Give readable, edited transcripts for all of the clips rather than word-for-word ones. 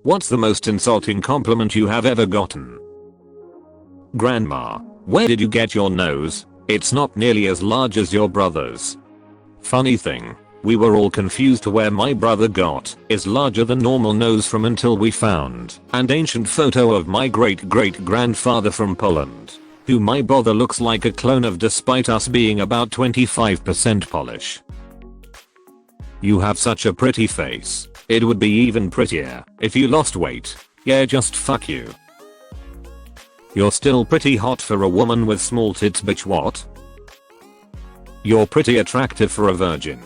What's the most insulting compliment you have ever gotten? Grandma, where did you get your nose? It's not nearly as large as your brother's. Funny thing, we were all confused to where my brother got his larger than normal nose from until we found an ancient photo of my great-great-grandfather from Poland, who my brother looks like a clone of despite us being about 25% Polish. You have such a pretty face. It would be even prettier if you lost weight. Yeah, just fuck you. You're still pretty hot for a woman with small tits, bitch. What? You're pretty attractive for a virgin.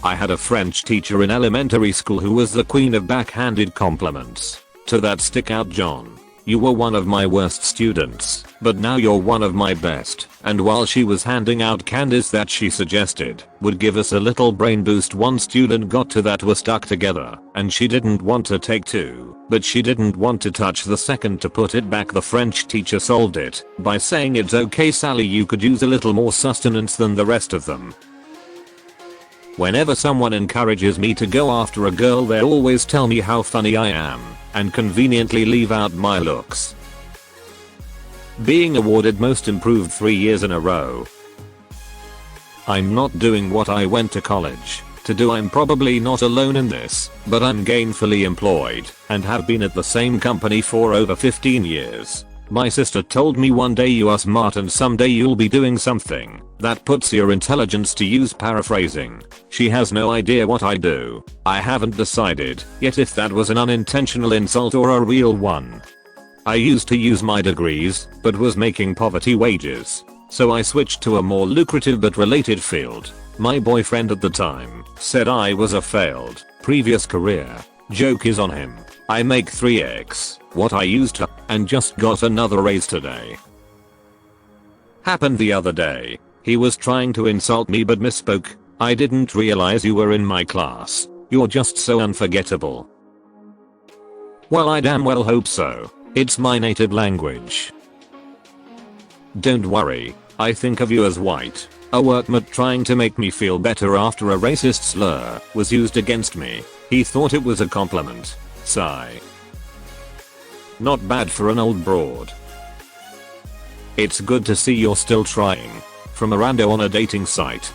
I had a French teacher in elementary school who was the queen of backhanded compliments. To that stick out John. You were one of my worst students, but now you're one of my best. And while she was handing out candies that she suggested would give us a little brain boost, one student got two that were stuck together, and she didn't want to take two, but she didn't want to touch the second to put it back. The French teacher solved it by saying, "It's okay, Sally, you could use a little more sustenance than the rest of them." Whenever someone encourages me to go after a girl, they always tell me how funny I am and conveniently leave out my looks. Being awarded Most Improved 3 years in a row. I'm not doing what I went to college to do. I'm probably not alone in this, but I'm gainfully employed and have been at the same company for over 15 years. My sister told me one day you are smart and someday you'll be doing something that puts your intelligence to use. Paraphrasing. She has no idea what I do. I haven't decided yet if that was an unintentional insult or a real one. I used to use my degrees, but was making poverty wages. So I switched to a more lucrative but related field. My boyfriend at the time said I was a failed previous career. Joke is on him. I make 3x what I used to and just got another raise today. Happened the other day. He was trying to insult me but misspoke. I didn't realize you were in my class. You're just so unforgettable. Well, I damn well hope so. It's my native language. Don't worry. I think of you as white. A workmate trying to make me feel better after a racist slur was used against me. He thought it was a compliment. Sigh. Not bad for an old broad. It's good to see you're still trying. From a rando on a dating site.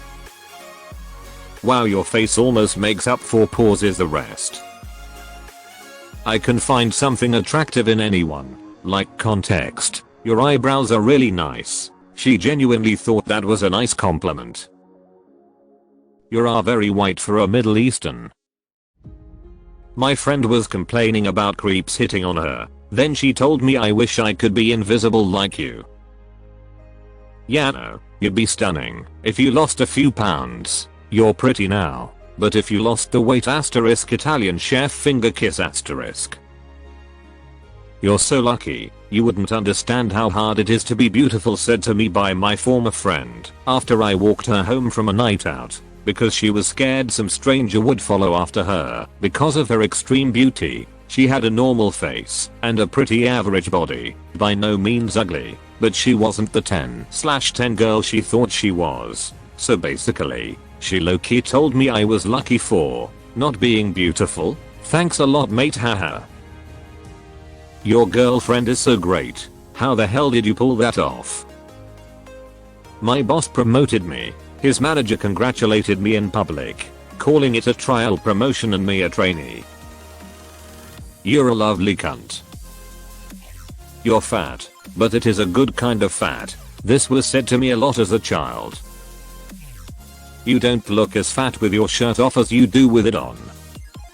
Wow, your face almost makes up for pauses the rest. I can find something attractive in anyone. Like context. Your eyebrows are really nice. She genuinely thought that was a nice compliment. You are very white for a Middle Eastern. My friend was complaining about creeps hitting on her. Then she told me, I wish I could be invisible like you. Yeah, no, you'd be stunning if you lost a few pounds. You're pretty now, but if you lost the weight asterisk Italian chef finger kiss asterisk. You're so lucky, you wouldn't understand how hard it is to be beautiful, said to me by my former friend after I walked her home from a night out because she was scared some stranger would follow after her because of her extreme beauty. She had a normal face and a pretty average body, by no means ugly, but she wasn't the 10/10 girl she thought she was. So basically, she low-key told me I was lucky for not being beautiful. Thanks a lot, mate, haha. Your girlfriend is so great. How the hell did you pull that off? My boss promoted me. His manager congratulated me in public, calling it a trial promotion and me a trainee. You're a lovely cunt. You're fat, but it is a good kind of fat. This was said to me a lot as a child. You don't look as fat with your shirt off as you do with it on.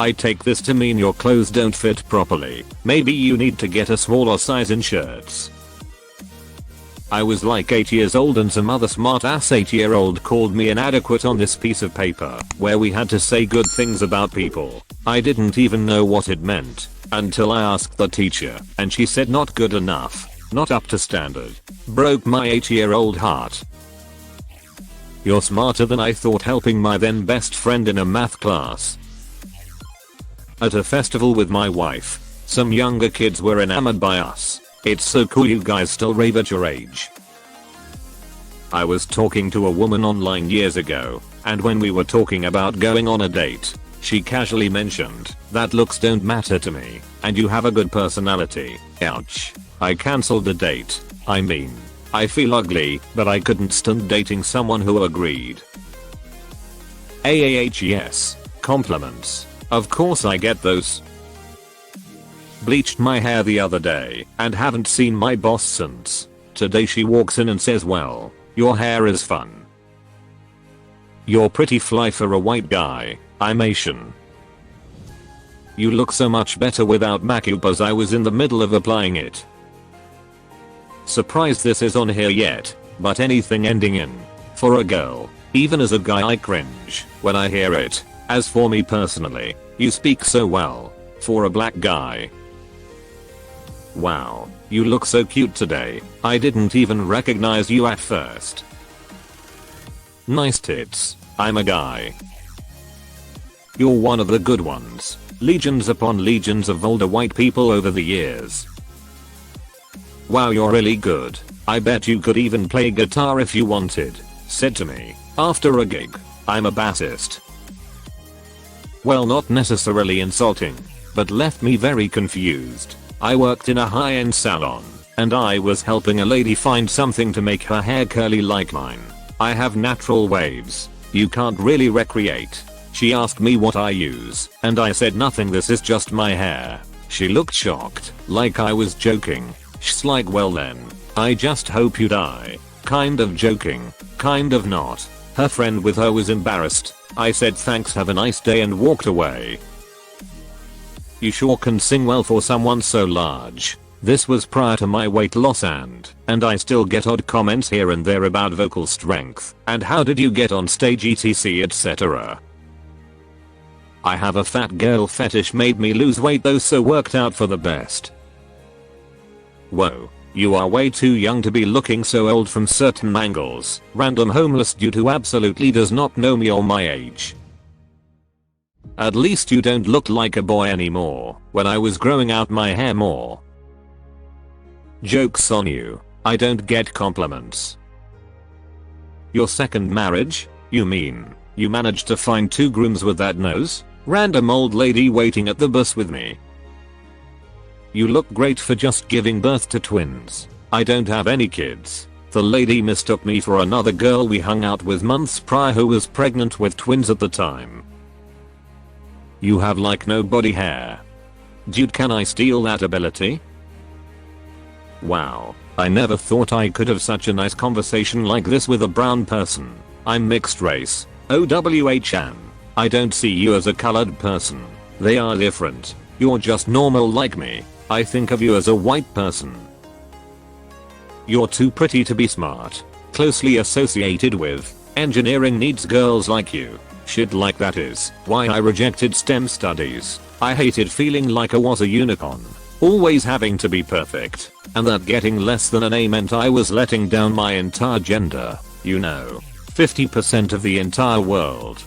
I take this to mean your clothes don't fit properly. Maybe you need to get a smaller size in shirts. I was like 8 years old and some other smart ass 8-year-old called me inadequate on this piece of paper where we had to say good things about people. I didn't even know what it meant until I asked the teacher and she said not good enough, not up to standard. Broke my 8-year-old heart. You're smarter than I thought, helping my then best friend in a math class. At a festival with my wife, some younger kids were enamored by us. It's so cool you guys still rave at your age. I was talking to a woman online years ago, and when we were talking about going on a date, She casually mentioned that looks don't matter to me and you have a good personality. Ouch. I cancelled the date. I mean, I feel ugly, but I couldn't stand dating someone who agreed. Yes. Compliments. Of course I get those. Bleached my hair the other day and haven't seen my boss since. Today she walks in and says, well, your hair is fun. You're pretty fly for a white guy. I'm Asian. You look so much better without makeup as I was in the middle of applying it. Surprised this is on here yet, but anything ending in for a girl, even as a guy I cringe when I hear it. As for me personally, you speak so well for a black guy. Wow, you look so cute today. I didn't even recognize you at first. Nice tits. I'm a guy. You're one of the good ones. Legions upon legions of older white people over the years. Wow, you're really good. I bet you could even play guitar if you wanted. Said to me after a gig. I'm a bassist. Well, not necessarily insulting, but left me very confused. I worked in a high-end salon, and I was helping a lady find something to make her hair curly like mine. I have natural waves. You can't really recreate. She asked me what I use, and I said nothing, this is just my hair. She looked shocked, like I was joking. She's like, well then, I just hope you die. Kind of joking, kind of not. Her friend with her was embarrassed. I said thanks, have a nice day, and walked away. You sure can sing well for someone so large. This was prior to my weight loss and I still get odd comments here and there about vocal strength and how did you get on stage etc etc. I have a fat girl fetish, made me lose weight though, so worked out for the best. Whoa, you are way too young to be looking so old from certain angles. Random homeless dude who absolutely does not know me or my age. At least you don't look like a boy anymore. When I was growing out my hair more. Joke's on you. I don't get compliments. Your second marriage? You mean you managed to find 2 grooms with that nose? Random old lady waiting at the bus with me. You look great for just giving birth to twins. I don't have any kids. The lady mistook me for another girl we hung out with months prior who was pregnant with twins at the time. You have like no body hair. Dude, can I steal that ability? Wow, I never thought I could have such a nice conversation like this with a brown person. I'm mixed race. OWHN. I don't see you as a colored person. They are different. You're just normal like me. I think of you as a white person. You're too pretty to be smart. Closely associated with engineering needs girls like you. Shit like that is why I rejected STEM studies. I hated feeling like I was a unicorn. Always having to be perfect. And that getting less than an A meant I was letting down my entire gender. You know, 50% of the entire world.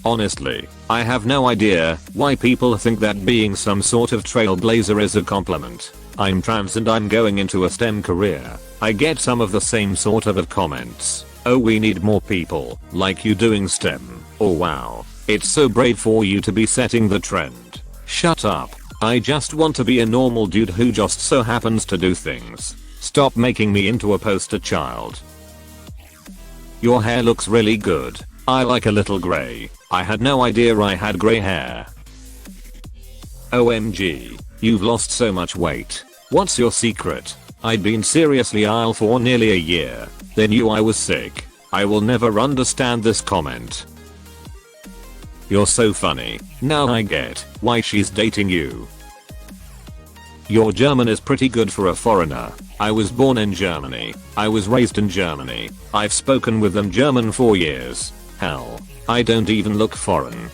Honestly, I have no idea why people think that being some sort of trailblazer is a compliment. I'm trans and I'm going into a STEM career. I get some of the same sort of comments. Oh, we need more people like you doing STEM. Oh wow, it's so brave for you to be setting the trend. Shut up. I just want to be a normal dude who just so happens to do things. Stop making me into a poster child. Your hair looks really good. I like a little grey. I had no idea I had grey hair. OMG, you've lost so much weight. What's your secret? I'd been seriously ill for nearly a year. Then knew I was sick. I will never understand this comment. You're so funny. Now I get why she's dating you. Your German is pretty good for a foreigner. I was born in Germany. I was raised in Germany. I've spoken with them German for years. Hell, I don't even look foreign.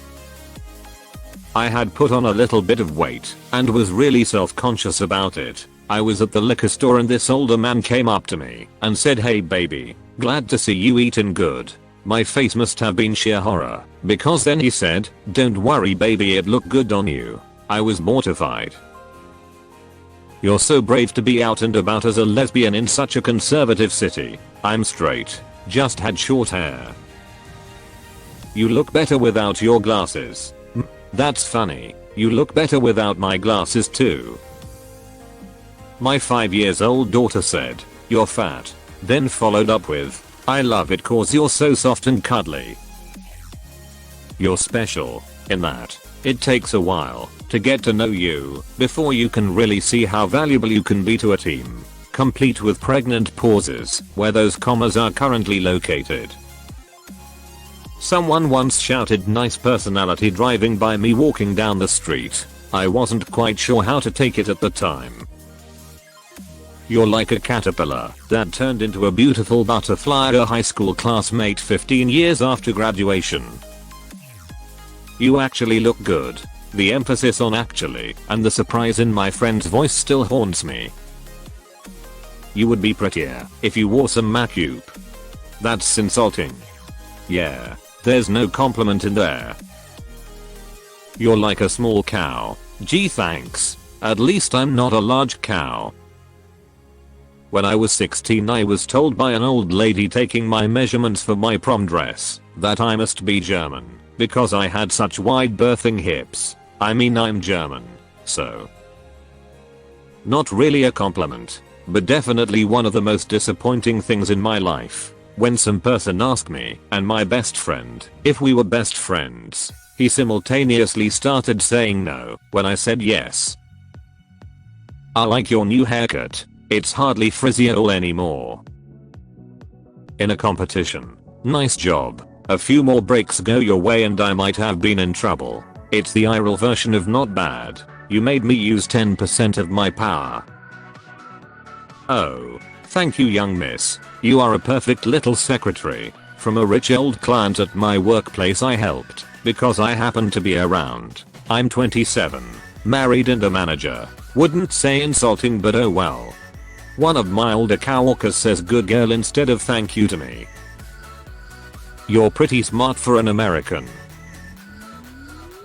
I had put on a little bit of weight and was really self-conscious about it. I was at the liquor store and this older man came up to me and said, "Hey baby, glad to see you eating good." My face must have been sheer horror, because then he said, "Don't worry baby, it looked good on you." I was mortified. You're so brave to be out and about as a lesbian in such a conservative city. I'm straight, just had short hair. You look better without your glasses. That's funny. You look better without my glasses too. My 5 years old daughter said, "You're fat." Then followed up with, "I love it cause you're so soft and cuddly." You're special in that it takes a while to get to know you before you can really see how valuable you can be to a team, complete with pregnant pauses where those commas are currently located. Someone once shouted nice personality driving by me walking down the street. I wasn't quite sure how to take it at the time. You're like a caterpillar that turned into a beautiful butterfly, a high school classmate 15 years after graduation. You actually look good. The emphasis on actually and the surprise in my friend's voice still haunts me. You would be prettier if you wore some makeup. That's insulting. Yeah, there's no compliment in there. You're like a small cow. Gee thanks. At least I'm not a large cow. When I was 16 I was told by an old lady taking my measurements for my prom dress that I must be German because I had such wide birthing hips. I mean I'm German, so. Not really a compliment, but definitely one of the most disappointing things in my life. When some person asked me and my best friend if we were best friends, he simultaneously started saying no when I said yes. I like your new haircut. It's hardly frizzy at all anymore. In a competition. Nice job. A few more breaks go your way and I might have been in trouble. It's the IRL version of not bad. You made me use 10% of my power. Oh. Thank you young miss. You are a perfect little secretary. From a rich old client at my workplace I helped because I happened to be around. I'm 27. Married and a manager. Wouldn't say insulting but oh well. One of my older coworkers says good girl instead of thank you to me. You're pretty smart for an American.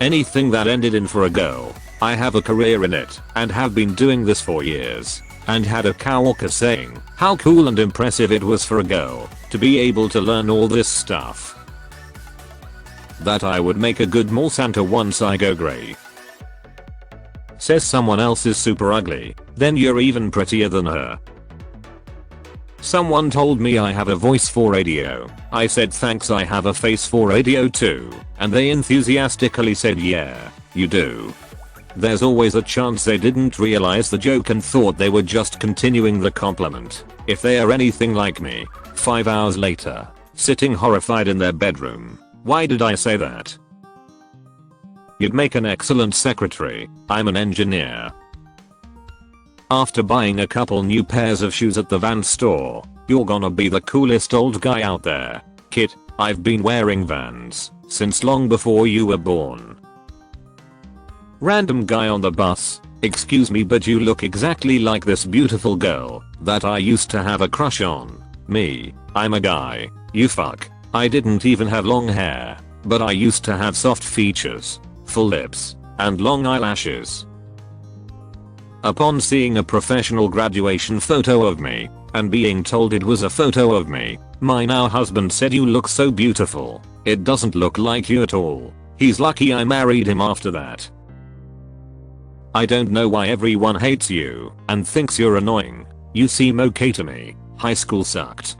Anything that ended in for a girl. I have a career in it and have been doing this for years. And had a coworker saying how cool and impressive it was for a girl to be able to learn all this stuff. That I would make a good mall Santa once I go gray. Says someone else is super ugly, then you're even prettier than her. Someone told me I have a voice for radio. I said thanks I have a face for radio too, and they enthusiastically said yeah, you do. There's always a chance they didn't realize the joke and thought they were just continuing the compliment. If they are anything like me, 5 hours later, sitting horrified in their bedroom. Why did I say that? You'd make an excellent secretary. I'm an engineer. After buying a couple new pairs of shoes at the Vans store, you're gonna be the coolest old guy out there. Kid, I've been wearing Vans since long before you were born. Random guy on the bus. Excuse me but you look exactly like this beautiful girl that I used to have a crush on. Me, I'm a guy. You fuck. I didn't even have long hair, but I used to have soft features, full lips, and long eyelashes. Upon seeing a professional graduation photo of me, and being told it was a photo of me, my now husband said you look so beautiful, it doesn't look like you at all. He's lucky I married him after that. I don't know why everyone hates you and thinks you're annoying. You seem okay to me. High school sucked.